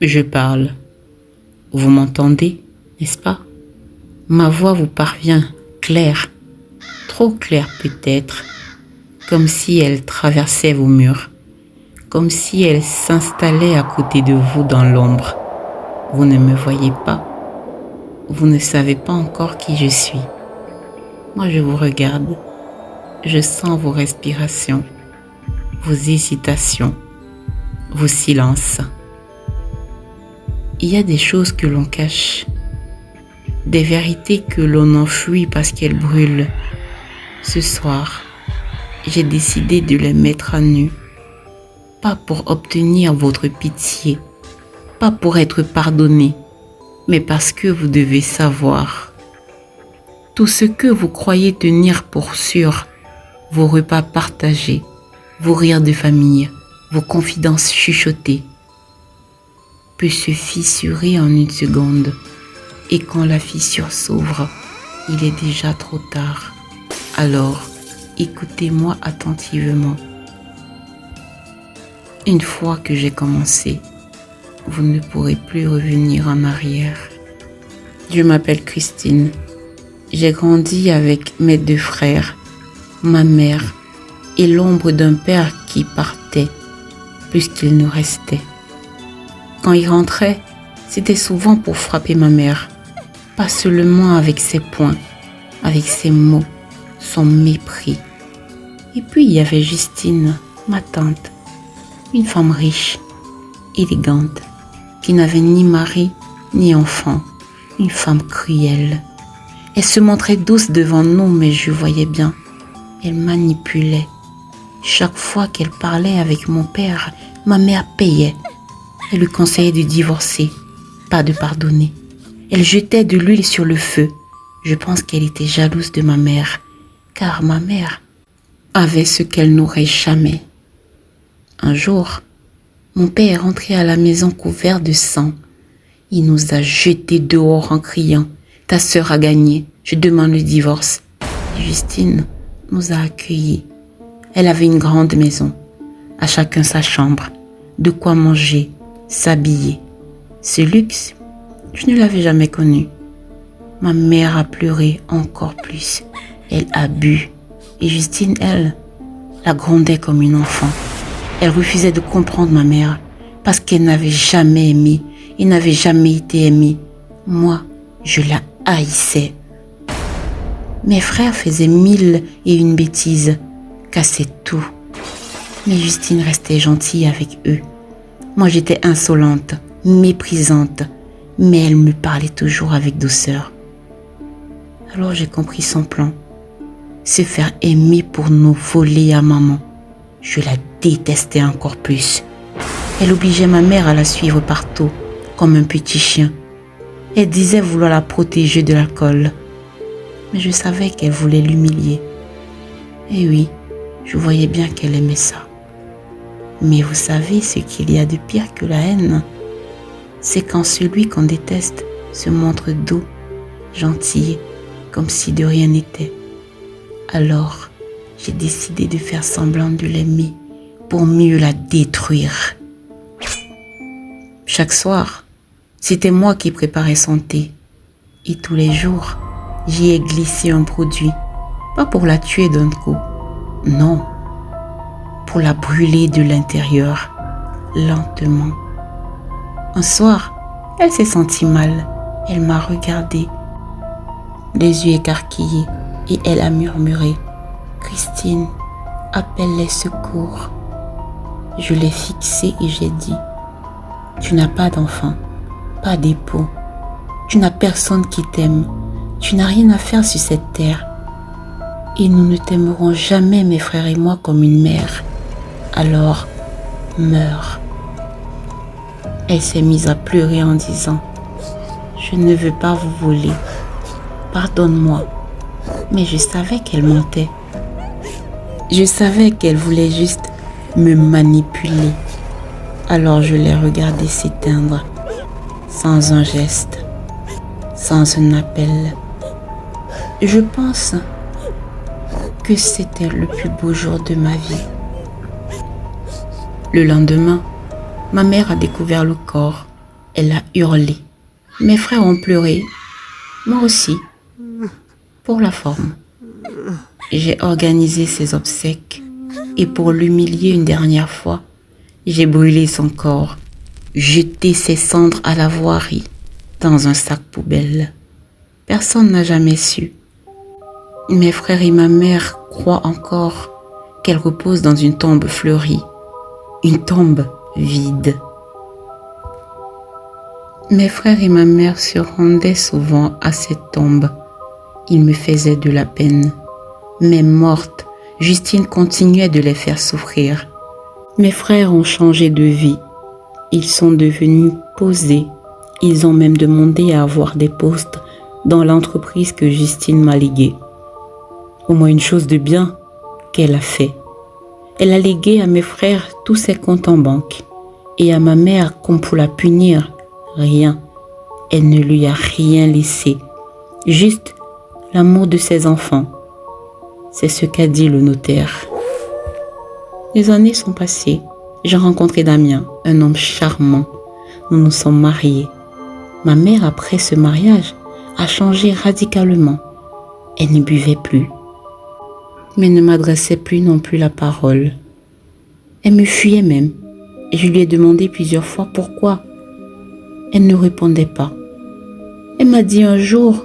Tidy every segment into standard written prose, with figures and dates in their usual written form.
Je parle. Vous m'entendez, n'est-ce pas? Ma voix vous parvient claire, trop claire peut-être, comme si elle traversait vos murs, comme si elle s'installait à côté de vous dans l'ombre. Vous ne me voyez pas, vous ne savez pas encore qui je suis. Moi je vous regarde, je sens vos respirations, vos hésitations, vos silences. Il y a des choses que l'on cache, des vérités que l'on enfuit parce qu'elles brûlent. Ce soir, j'ai décidé de les mettre à nu, pas pour obtenir votre pitié, pas pour être pardonné, mais parce que vous devez savoir. Tout ce que vous croyez tenir pour sûr, vos repas partagés, vos rires de famille, vos confidences chuchotées, peut se fissurer en une seconde. Et quand la fissure s'ouvre, il est déjà trop tard. Alors, écoutez-moi attentivement. Une fois que j'ai commencé, vous ne pourrez plus revenir en arrière. Je m'appelle Christine. J'ai grandi avec mes 2 frères, ma mère et l'ombre d'un père qui partait plus qu'il ne restait. Quand il rentrait, c'était souvent pour frapper ma mère, pas seulement avec ses poings, avec ses mots, son mépris. Et puis il y avait Justine, ma tante, une femme riche, élégante, qui n'avait ni mari ni enfant, une femme cruelle. Elle se montrait douce devant nous, mais je voyais bien, elle manipulait. Chaque fois qu'elle parlait avec mon père, ma mère payait. Elle lui conseillait de divorcer, pas de pardonner. Elle jetait de l'huile sur le feu. Je pense qu'elle était jalouse de ma mère, car ma mère avait ce qu'elle n'aurait jamais. Un jour, mon père est rentré à la maison couvert de sang. Il nous a jetés dehors en criant « Ta sœur a gagné, je demande le divorce ». Justine nous a accueillis. Elle avait une grande maison, à chacun sa chambre, de quoi manger, s'habiller. Ce luxe, je ne l'avais jamais connu. Ma mère a pleuré encore plus. Elle a bu. Et Justine, elle, la grondait comme une enfant. Elle refusait de comprendre ma mère parce qu'elle n'avait jamais aimé et n'avait jamais été aimée. Moi, je la haïssais. Mes frères faisaient 1001 bêtises, cassaient tout. Mais Justine restait gentille avec eux. Moi, j'étais insolente, méprisante, mais elle me parlait toujours avec douceur. Alors j'ai compris son plan. Se faire aimer pour nous voler à maman. Je la détestais encore plus. Elle obligeait ma mère à la suivre partout, comme un petit chien. Elle disait vouloir la protéger de l'alcool. Mais je savais qu'elle voulait l'humilier. Et oui, je voyais bien qu'elle aimait ça. Mais vous savez ce qu'il y a de pire que la haine? C'est quand celui qu'on déteste se montre doux, gentil, comme si de rien n'était. Alors, j'ai décidé de faire semblant de l'aimer pour mieux la détruire. Chaque soir, c'était moi qui préparais son thé. Et tous les jours, j'y ai glissé un produit. Pas pour la tuer d'un coup, non. Pour la brûler de l'intérieur, lentement. Un soir, elle s'est sentie mal. Elle m'a regardée, les yeux écarquillés, et elle a murmuré « Christine, appelle les secours ». Je l'ai fixée et j'ai dit « Tu n'as pas d'enfant, pas d'époux, tu n'as personne qui t'aime, tu n'as rien à faire sur cette terre. Et nous ne t'aimerons jamais, mes frères et moi, comme une mère. Alors, meurs ». Elle s'est mise à pleurer en disant « Je ne veux pas vous voler, pardonne-moi ». Mais je savais qu'elle mentait. Je savais qu'elle voulait juste me manipuler. Alors je l'ai regardée s'éteindre, sans un geste, sans un appel. Je pense que c'était le plus beau jour de ma vie. Le lendemain, ma mère a découvert le corps elle a hurlé. Mes frères ont pleuré, moi aussi, pour la forme. J'ai organisé ses obsèques et pour l'humilier une dernière fois, j'ai brûlé son corps, jeté ses cendres à la voirie dans un sac poubelle. Personne n'a jamais su. Mes frères et ma mère croient encore qu'elle repose dans une tombe fleurie, une tombe vide. Mes frères et ma mère se rendaient souvent à cette tombe. Ils me faisaient de la peine. Même morte, Justine continuait de les faire souffrir. Mes frères ont changé de vie. Ils sont devenus posés. Ils ont même demandé à avoir des postes dans l'entreprise que Justine m'a léguée. Au moins une chose de bien qu'elle a fait. Elle a légué à mes frères tous ses comptes en banque. Et à ma mère, comme pour la punir, rien. Elle ne lui a rien laissé. Juste l'amour de ses enfants. C'est ce qu'a dit le notaire. Les années sont passées. J'ai rencontré Damien, un homme charmant. Nous nous sommes mariés. Ma mère, après ce mariage, a changé radicalement. Elle ne buvait plus, mais ne m'adressait plus non plus la parole. Elle me fuyait même, et je lui ai demandé plusieurs fois pourquoi. Elle ne répondait pas. Elle m'a dit un jour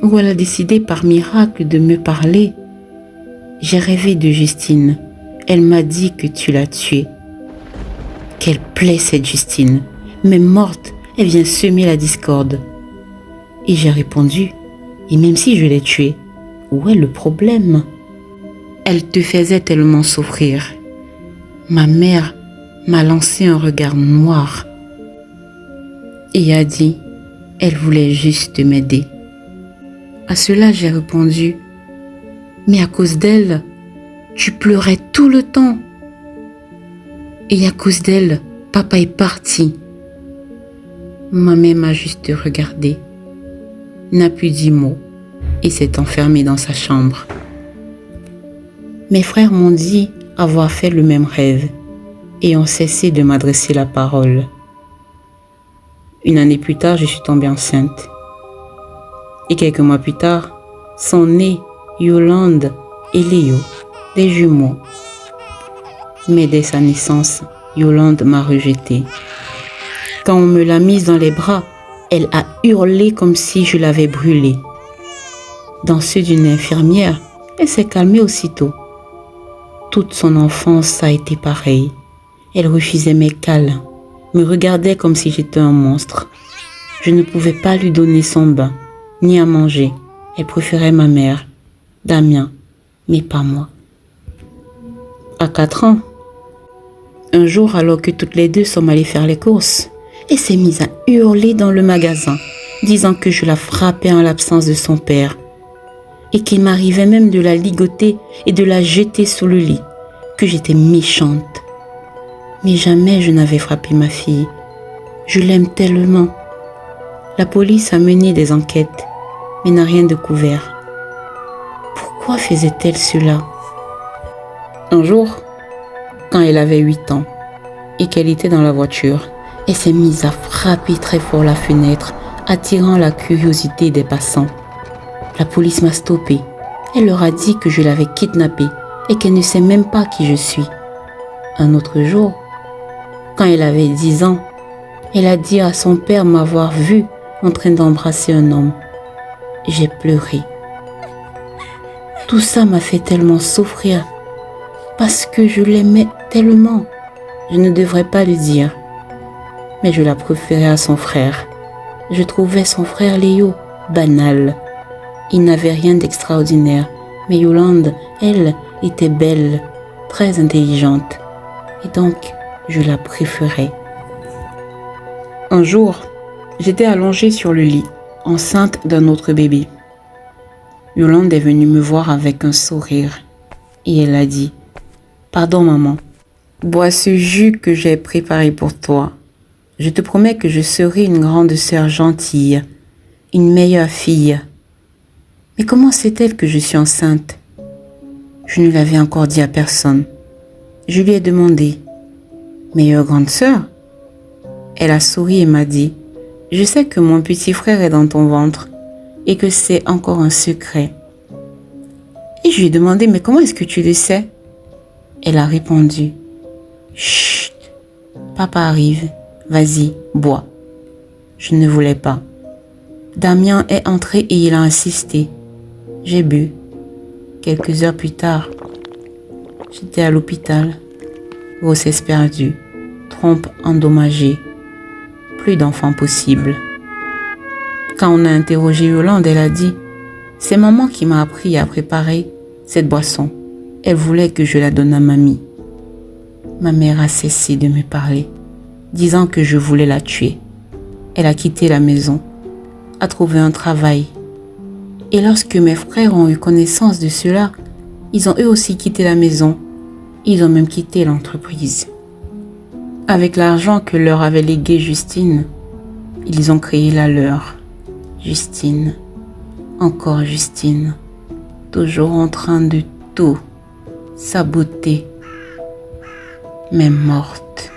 où elle a décidé par miracle de me parler. J'ai rêvé de Justine. Elle m'a dit que tu l'as tuée. Quelle plaie cette Justine. Même morte, elle vient semer la discorde. Et j'ai répondu, et même si je l'ai tuée, où est le problème? Elle te faisait tellement souffrir. Ma mère m'a lancé un regard noir et a dit, elle voulait juste m'aider. À cela, j'ai répondu, mais à cause d'elle, tu pleurais tout le temps. Et à cause d'elle, papa est parti. Ma mère m'a juste regardé, n'a plus dit mot et s'est enfermée dans sa chambre. Mes frères m'ont dit avoir fait le même rêve et ont cessé de m'adresser la parole. Une année plus tard, je suis tombée enceinte. Et quelques mois plus tard, sont nés Yolande et Léo, des jumeaux. Mais dès sa naissance, Yolande m'a rejetée. Quand on me l'a mise dans les bras, elle a hurlé comme si je l'avais brûlée. Dans ceux d'une infirmière, elle s'est calmée aussitôt. Toute son enfance a été pareille. Elle refusait mes câlins, me regardait comme si j'étais un monstre. Je ne pouvais pas lui donner son bain, ni à manger. Elle préférait ma mère, Damien, mais pas moi. À 4 ans, un jour, alors que toutes les deux sommes allées faire les courses, elle s'est mise à hurler dans le magasin, disant que je la frappais en l'absence de son père et qu'il m'arrivait même de la ligoter et de la jeter sous le lit, que j'étais méchante. Mais jamais je n'avais frappé ma fille. Je l'aime tellement. La police a mené des enquêtes, mais n'a rien découvert. Pourquoi faisait-elle cela? Un jour, quand elle avait 8 ans et qu'elle était dans la voiture, elle s'est mise à frapper très fort la fenêtre, attirant la curiosité des passants. La police m'a stoppée. Elle leur a dit que je l'avais kidnappée et qu'elle ne sait même pas qui je suis. Un autre jour, quand elle avait 10 ans, elle a dit à son père m'avoir vue en train d'embrasser un homme. J'ai pleuré. Tout ça m'a fait tellement souffrir parce que je l'aimais tellement. Je ne devrais pas le dire, mais je la préférais à son frère. Je trouvais son frère Léo banal. Il n'avait rien d'extraordinaire, mais Yolande, elle, était belle, très intelligente, et donc je la préférais. Un jour, j'étais allongée sur le lit, enceinte d'un autre bébé. Yolande est venue me voir avec un sourire, et elle a dit, « Pardon maman, bois ce jus que j'ai préparé pour toi. Je te promets que je serai une grande sœur gentille, une meilleure fille. » Mais comment sait-elle que je suis enceinte? Je ne l'avais encore dit à personne. Je lui ai demandé, « Meilleure grande sœur, Elle a souri et m'a dit, « Je sais que mon petit frère est dans ton ventre et que c'est encore un secret. » Et je lui ai demandé, « Mais comment est-ce que tu le sais ?» Elle a répondu, « Chut, papa arrive, vas-y, bois. » Je ne voulais pas. Damien est entré et il a insisté. J'ai bu. Quelques heures plus tard, j'étais à l'hôpital. Grossesse perdue, trompe endommagée, plus d'enfants possible. Quand on a interrogé Yolande, elle a dit « C'est maman qui m'a appris à préparer cette boisson. Elle voulait que je la donne à mamie. » Ma mère a cessé de me parler, disant que je voulais la tuer. Elle a quitté la maison, a trouvé un travail. Et lorsque mes frères ont eu connaissance de cela, ils ont eux aussi quitté la maison. Ils ont même quitté l'entreprise. Avec l'argent que leur avait légué Justine, ils ont créé la leur. Justine, encore Justine, toujours en train de tout saboter, mais morte.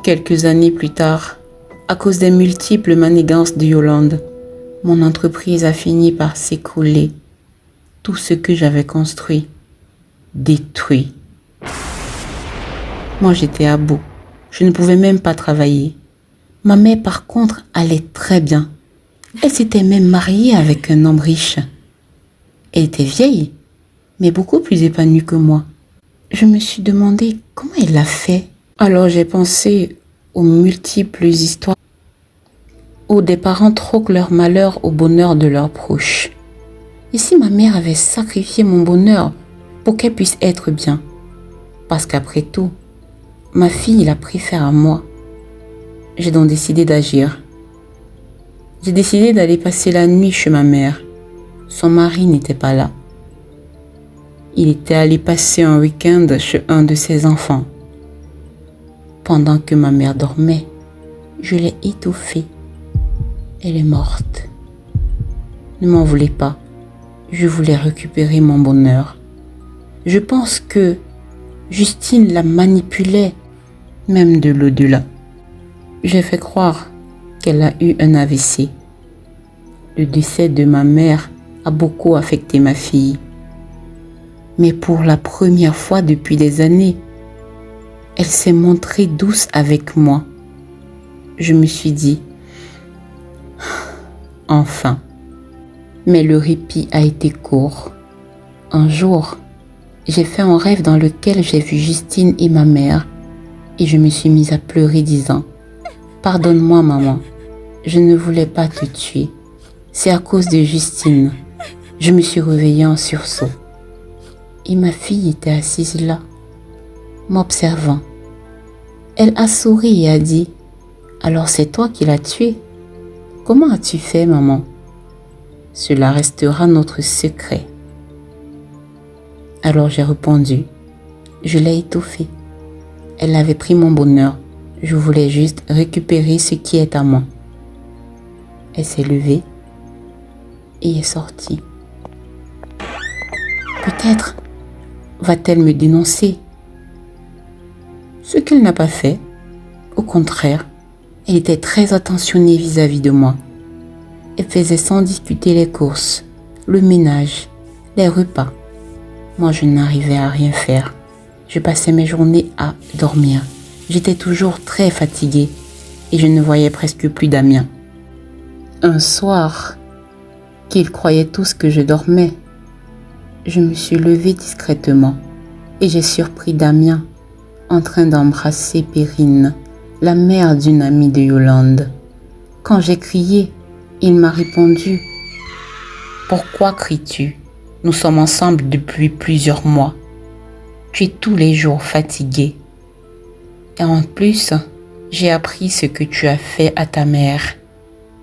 Quelques années plus tard, à cause des multiples manigances de Yolande, mon entreprise a fini par s'écrouler. Tout ce que j'avais construit, détruit. Moi, j'étais à bout. Je ne pouvais même pas travailler. Ma mère, par contre, allait très bien. Elle s'était même mariée avec un homme riche. Elle était vieille, mais beaucoup plus épanouie que moi. Je me suis demandé comment elle l'a fait. Alors j'ai pensé aux multiples histoires où des parents troquent leur malheur au bonheur de leurs proches. Et si ma mère avait sacrifié mon bonheur pour qu'elle puisse être bien? Parce qu'après tout, ma fille la préfère à moi. J'ai donc décidé d'agir. J'ai décidé d'aller passer la nuit chez ma mère. Son mari n'était pas là. Il était allé passer un week-end chez un de ses enfants. Pendant que ma mère dormait, je l'ai étouffée. Elle est morte. Ne m'en voulez pas. Je voulais récupérer mon bonheur. Je pense que Justine la manipulait, même de l'au-delà. J'ai fait croire qu'elle a eu un AVC. Le décès de ma mère a beaucoup affecté ma fille. Mais pour la première fois depuis des années, elle s'est montrée douce avec moi. Je me suis dit, enfin. Mais le répit a été court. Un jour, j'ai fait un rêve dans lequel j'ai vu Justine et ma mère et je me suis mise à pleurer disant « Pardonne-moi maman, je ne voulais pas te tuer. C'est à cause de Justine. » Je me suis réveillée en sursaut. Et ma fille était assise là, m'observant. Elle a souri et a dit « Alors c'est toi qui l'as tué? Comment as-tu fait maman? Cela restera notre secret. » Alors j'ai répondu, je l'ai étouffée. Elle avait pris mon bonheur. Je voulais juste récupérer ce qui est à moi. Elle s'est levée et est sortie. Peut-être va-t-elle me dénoncer. Ce qu'elle n'a pas fait. Au contraire, elle était très attentionnée vis-à-vis de moi. Elle faisait sans discuter les courses, le ménage, les repas. Moi, je n'arrivais à rien faire. Je passais mes journées à dormir. J'étais toujours très fatiguée et je ne voyais presque plus Damien. Un soir, qu'ils croyaient tous que je dormais, je me suis levée discrètement et j'ai surpris Damien en train d'embrasser Perrine, la mère d'une amie de Yolande. Quand j'ai crié, il m'a répondu « Pourquoi cries-tu? Nous sommes ensemble depuis plusieurs mois. Tu es tous les jours fatigué. Et en plus, j'ai appris ce que tu as fait à ta mère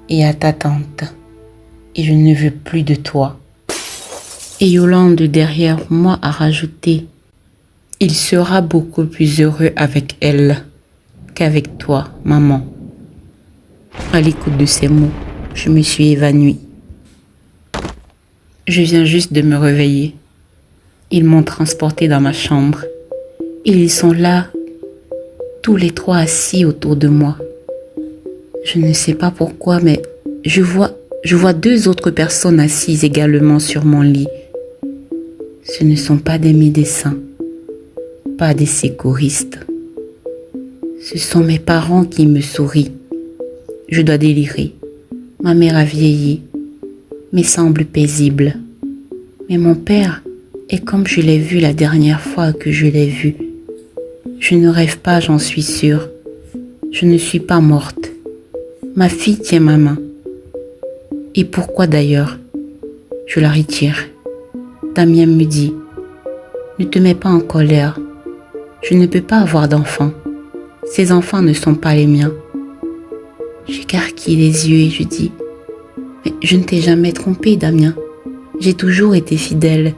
et à ta tante. Et je ne veux plus de toi. » Et Yolande derrière moi a rajouté « Il sera beaucoup plus heureux avec elle qu'avec toi, maman. » À l'écoute de ces mots, je me suis évanouie. Je viens juste de me réveiller. Ils m'ont transportée dans ma chambre. Et ils sont là, tous les trois assis autour de moi. Je ne sais pas pourquoi, mais je vois deux autres personnes assises également sur mon lit. Ce ne sont pas des médecins, pas des secouristes. Ce sont mes parents qui me sourient. Je dois délirer. Ma mère a vieilli, mais semble paisible. Mais mon père est comme je l'ai vu la dernière fois que je l'ai vu. Je ne rêve pas, j'en suis sûre. Je ne suis pas morte. Ma fille tient ma main. Et pourquoi d'ailleurs? Je la retire. Damien me dit, ne te mets pas en colère. Je ne peux pas avoir d'enfants. Ces enfants ne sont pas les miens. J'écarquille les yeux et je dis, mais je ne t'ai jamais trompé, Damien. J'ai toujours été fidèle.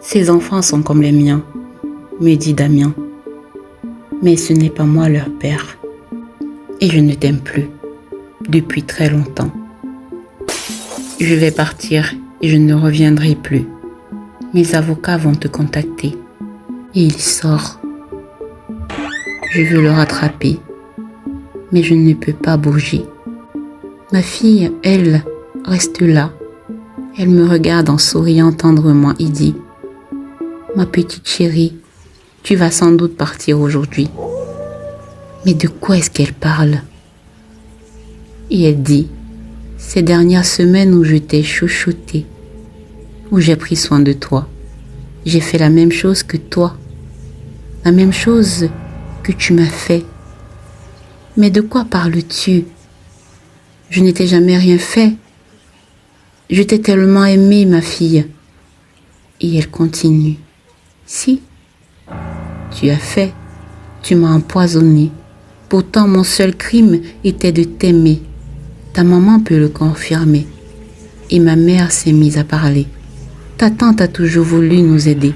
Ces enfants sont comme les miens, me dit Damien. Mais ce n'est pas moi leur père. Et je ne t'aime plus, depuis très longtemps. Je vais partir et je ne reviendrai plus. Mes avocats vont te contacter. Et il sort. Je veux le rattraper, mais je ne peux pas bouger. Ma fille, elle, reste là. Elle me regarde en souriant tendrement et dit, « Ma petite chérie, tu vas sans doute partir aujourd'hui. » Mais de quoi est-ce qu'elle parle? Et elle dit, « Ces dernières semaines où je t'ai chouchouté, où j'ai pris soin de toi, j'ai fait la même chose que toi, la même chose que tu m'as fait. Mais de quoi parles-tu? Je ne t'ai jamais rien fait. Je t'ai tellement aimée, ma fille. » Et elle continue. « Si, tu as fait, tu m'as empoisonné. Pourtant, mon seul crime était de t'aimer. Ta maman peut le confirmer. » Et ma mère s'est mise à parler. « Ta tante a toujours voulu nous aider.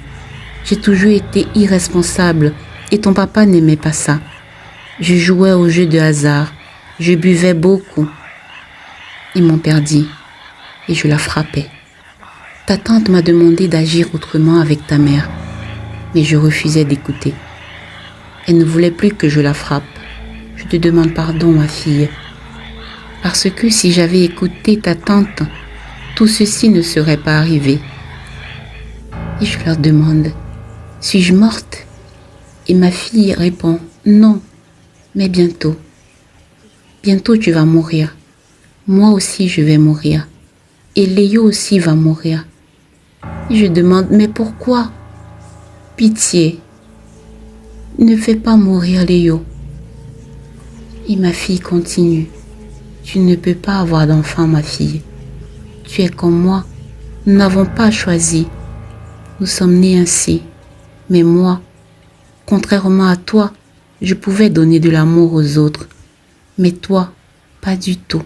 J'ai toujours été irresponsable et ton papa n'aimait pas ça. Je jouais aux jeux de hasard. Je buvais beaucoup. » Et mon père dit, et je la frappais. « Ta tante m'a demandé d'agir autrement avec ta mère. » Mais je refusais d'écouter. Elle ne voulait plus que je la frappe. « Je te demande pardon, ma fille. Parce que si j'avais écouté ta tante, tout ceci ne serait pas arrivé. » Et je leur demande, « Suis-je morte ?» Et ma fille répond, « Non, mais bientôt. Bientôt tu vas mourir. Moi aussi je vais mourir. Et Léo aussi va mourir. » Et je demande, « Mais pourquoi? Pitié, ne fais pas mourir Léo. » Et ma fille continue, « Tu ne peux pas avoir d'enfant, ma fille. Tu es comme moi, nous n'avons pas choisi. Nous sommes nés ainsi. Mais moi, contrairement à toi, je pouvais donner de l'amour aux autres. Mais toi, pas du tout.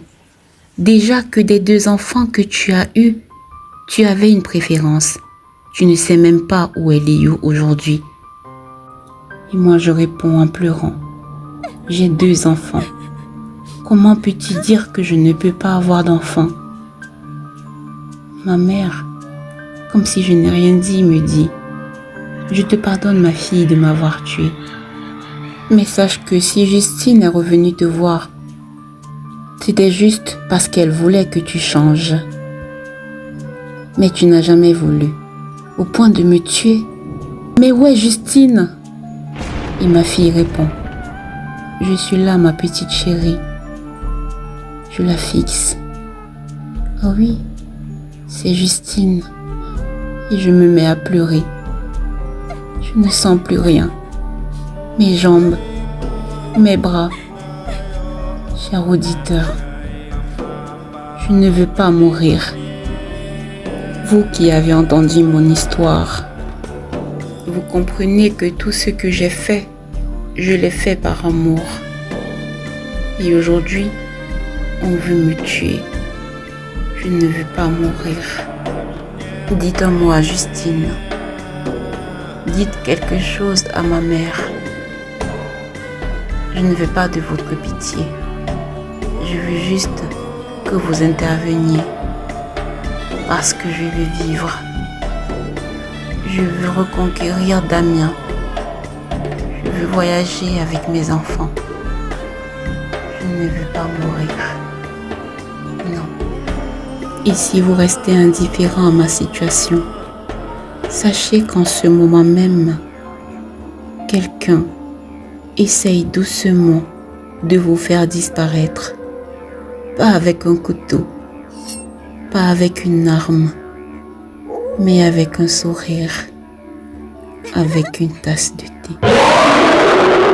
Déjà que des deux enfants que tu as eus, tu avais une préférence. Tu ne sais même pas où est Léo aujourd'hui. » Et moi je réponds en pleurant, « J'ai deux enfants. Comment peux-tu dire que je ne peux pas avoir d'enfants? » Ma mère, comme si je n'ai rien dit, me dit, « Je te pardonne, ma fille, de m'avoir tuée. Mais sache que si Justine est revenue te voir, c'était juste parce qu'elle voulait que tu changes. Mais tu n'as jamais voulu, au point de me tuer. Mais où est Justine? » Et ma fille répond, « Je suis là, ma petite chérie. » Je la fixe. « Ah oui, c'est Justine. » Et je me mets à pleurer. Je ne sens plus rien. Mes jambes, mes bras. Cher auditeur, je ne veux pas mourir. Vous qui avez entendu mon histoire, vous comprenez que tout ce que j'ai fait, je l'ai fait par amour. Et aujourd'hui, on veut me tuer. Je ne veux pas mourir. Dites un mot à Justine. Dites quelque chose à ma mère. Je ne veux pas de votre pitié. Je veux juste que vous interveniez. Parce que je veux vivre. Je veux reconquérir Damien. Je veux voyager avec mes enfants. Je ne veux pas mourir. Non. Et si vous restez indifférent à ma situation, sachez qu'en ce moment même, quelqu'un essaye doucement de vous faire disparaître. Pas avec un couteau, pas avec une arme, mais avec un sourire, avec une tasse de thé.